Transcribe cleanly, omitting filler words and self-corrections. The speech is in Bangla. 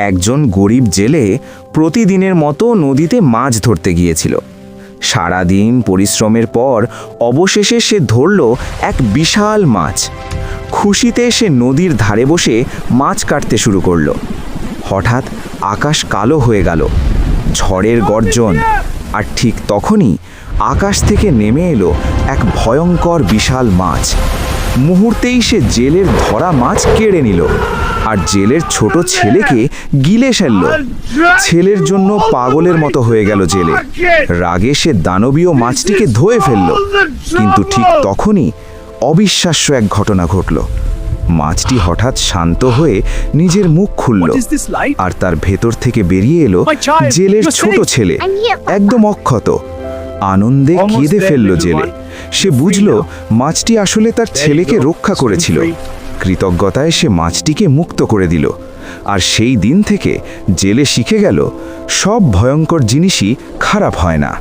একজন গরিব জেলে প্রতিদিনের মতো নদীতে মাছ ধরতে গিয়েছিল। সারাদিন পরিশ্রমের পর অবশেষে সে ধরল এক বিশাল মাছ। খুশিতে সে নদীর ধারে বসে মাছ কাটতে শুরু করল। হঠাৎ আকাশ কালো হয়ে গেল, ঝড়ের গর্জন, আর ঠিক তখনই আকাশ থেকে নেমে এলো এক ভয়ঙ্কর বিশাল মাছ। মুহূর্তেই সে জেলের ধরা মাছ কেড়ে নিল আর জেলের ছোট ছেলেকে গিলে ফেলল। ছেলের জন্য পাগলের মতো হয়ে গেল জেলে। রাগে সে দানবীয় মাছটিকে ধুয়ে ফেলল। কিন্তু ঠিক তখনই অবিশ্বাস্য এক ঘটনা ঘটল। মাছটি হঠাৎ শান্ত হয়ে নিজের মুখ খুলল, আর তার ভেতর থেকে বেরিয়ে এলো জেলের ছোট ছেলে, একদম অক্ষত। আনন্দে কেঁদে ফেলল জেলে। সে বুঝল মাছটি আসলে তার ছেলেকে রক্ষা করেছিল। কৃতজ্ঞতায় সে মাছটিকে মুক্ত করে দিল। আর সেই দিন থেকে জেলে শিখে গেল, সব ভয়ঙ্কর জিনিসই খারাপ হয় না।